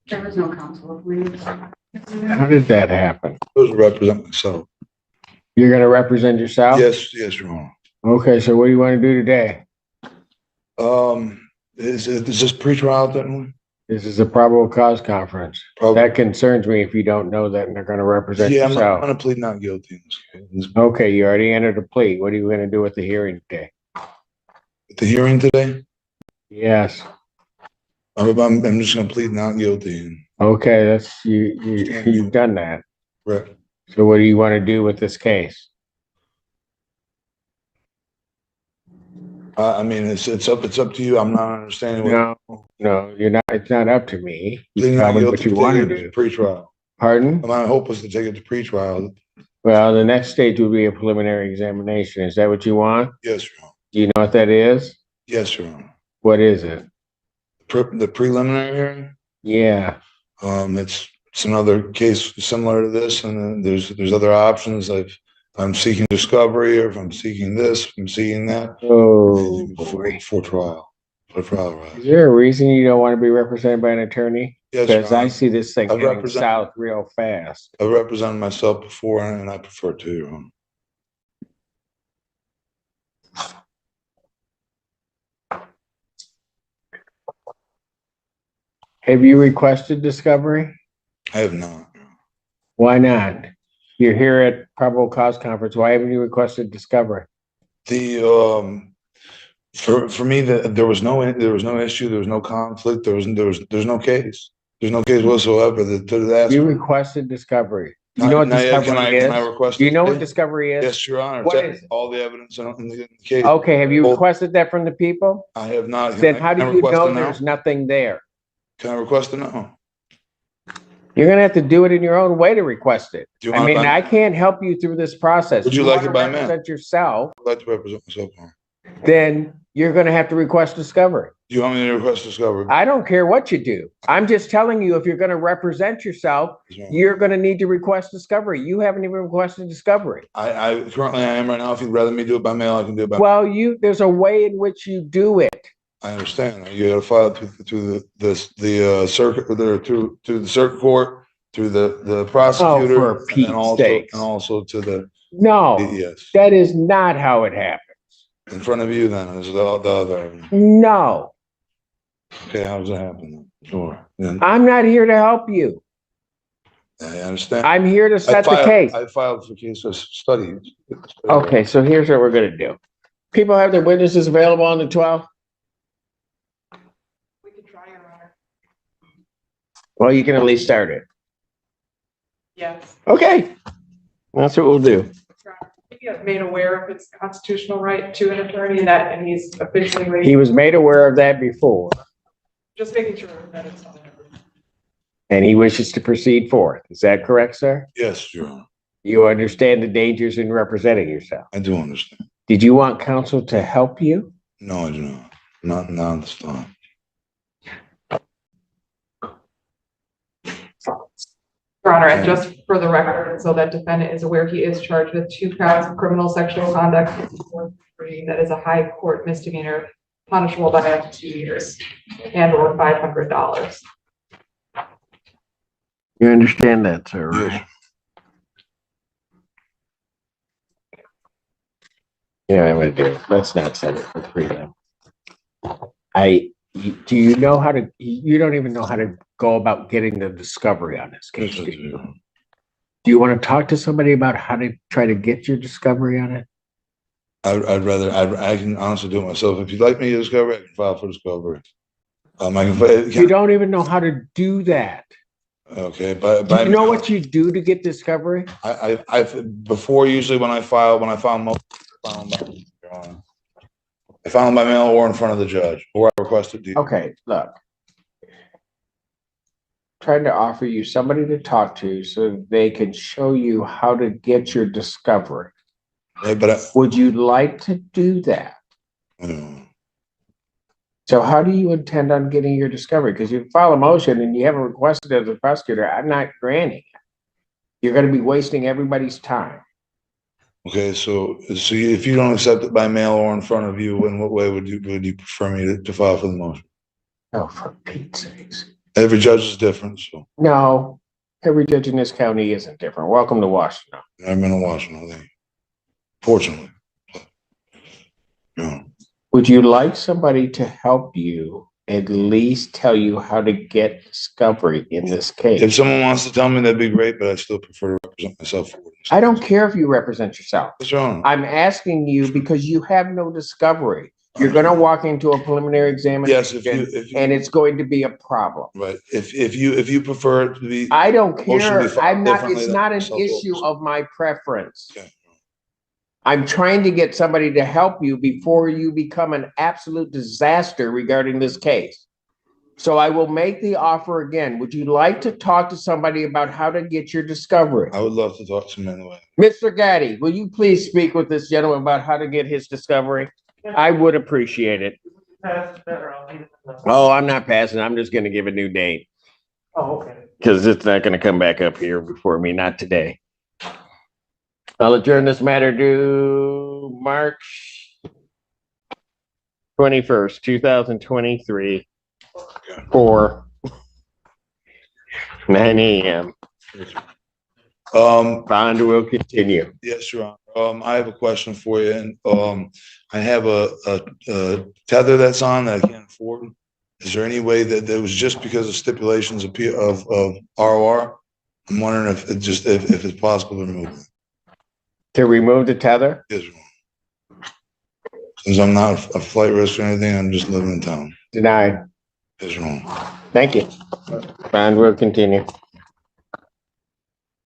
There was no counsel appointed. How did that happen? I was represent myself. You're going to represent yourself? Yes, Your Honor. Okay, so what do you want to do today? Is this pretrial then? This is a probable cause conference. That concerns me if you don't know that and they're going to represent I'm yourself. going to plead not guilty in this case. Okay, you already entered a plea. What are you going to do at the hearing today? At the hearing today, Yes. I'm just going to plead not guilty. Okay, that's you've done that. Right. So what do you want to do with this case? I mean, it's up to you. I'm not understanding. No, you're not. It's not up to me. You Plead tell not me guilty what you want to do. Pretrial. Pardon? My hope was to take it to pretrial. Well, the next stage will be a preliminary examination. Is that what you want? Yes, Your Honor. Do you know what that is? Yes, Your Honor. What is it? The preliminary hearing. Yeah. It's another case similar to this, and then there's other options. If I'm seeking discovery, or if I'm seeking this, I'm seeking that. Oh boy. For trial. For trial, right? Is there a reason you don't want to be represented by an attorney? Yes, because Your Honor. I see this thing I've getting south real fast. I've represented myself before, and I prefer to, Your Honor. Have you requested discovery? I have not. Why not? You're here at probable cause conference. Why haven't you requested discovery? For me, there was no issue, there was no conflict, there's no case. There's no case whatsoever. You requested discovery. You know what discovery is? Can I request? Do you know what discovery is? Yes, Your Honor. What is all the evidence in the case? Okay, have you requested that from the people? I have not. Then how do you know there's nothing there? Can I request it now? You're going to have to do it in your own way to request it. I mean, I can't help you through this process. Would you like it by mail? Represent yourself. I'd like to represent myself. Then you're going to have to request discovery. Do you want me to request discovery? I don't care what you do. I'm just telling you, if you're going to represent yourself, you're going to need to request discovery. You haven't even requested discovery. I currently am right now. If you'd rather me do it by mail, I can do it by mail. Well, there's a way in which you do it. I understand. You got to file it to the circuit, to the circuit court, to the prosecutor, for Pete's sakes. and also to the. No, yes. That is not how it happens. In front of you, then, is the other. No. Okay, how does that happen? Sure. I'm not here to help you. I understand. I'm here to set the case. I filed for case of study. Okay, so here's what we're going to do. People have their witnesses available on the 12th? We could try, Your Honor. Well, you can at least start it. Yes. Okay. That's what we'll do. He was made aware of its constitutional right to an attorney, and he's officially raised. He was made aware of that before. Just making sure that it's on. And he wishes to proceed forth. Is that correct, sir? Yes, Your Honor. You understand the dangers in representing yourself? I do understand. Did you want counsel to help you? No, I do not. Not this time. Your Honor, and just for the record, so that defendant is aware, he is charged with 2 counts of criminal sexual conduct. That is a high court misdemeanor, punishable by up to 2 years and or $500. You understand that, sir, right? Yeah, I'm gonna do it. Let's not send it for prelim. Do you know how to, you don't even know how to go about getting the discovery on this case, do you? Do you want to talk to somebody about how to try to get your discovery on it? I can honestly do it myself. If you'd like me to discover, I can file for discovery. You don't even know how to do that. Okay, do you know what you do to get discovery? Before, usually when I file by mail or in front of the judge, or I requested. Okay, look. Trying to offer you somebody to talk to so they can show you how to get your discovery. Yeah, but would you like to do that? So how do you intend on getting your discovery? Because you file a motion and you haven't requested it as a prosecutor. I'm not granting it. You're going to be wasting everybody's time. Okay, so if you don't accept it by mail or in front of you, in what way would you prefer me to file for the motion? Oh, for Pete's sakes. Every judge is different, so No, every judge in this county isn't different. Welcome to Washington. I've been in Washington, I think. Fortunately. Yeah. Would you like somebody to help you at least tell you how to get discovery in this If case? someone wants to tell me, that'd be great, but I still prefer to represent myself. I don't care if you represent yourself. What's wrong? I'm asking you because you have no discovery. You're gonna walk into a preliminary Yes, examination if you, and it's going to be a problem. right, if you prefer it to be, I don't Motion to care. be filed I'm not, differently it's than not an myself issue also. of my preference. Okay. I'm trying to get somebody to help you before you become an absolute disaster regarding this case. So I will make the offer again. Would you like to talk to somebody about how to get your discovery? I would love to talk to him anyway. Mr. Gaddy, will you please speak with this gentleman about how to get his discovery? I would appreciate it. Oh, I'm not passing. I'm just gonna give a new date. Oh, okay. Because it's not gonna come back up here before me, not today. I'll adjourn this matter to March 21st, 2023 for 9 a.m. Bond will continue. Yes, Your Honor. I have a question for you, and I have a tether that's on that I can't afford. Is there any way that there was just because of stipulations of ROR? I'm wondering if if it's possible to remove it. To remove the tether? Yes, Your Honor. Since I'm not a flight risk or anything, I'm just living in town. Denied. Yes, Your Honor. Thank you. Bond will continue.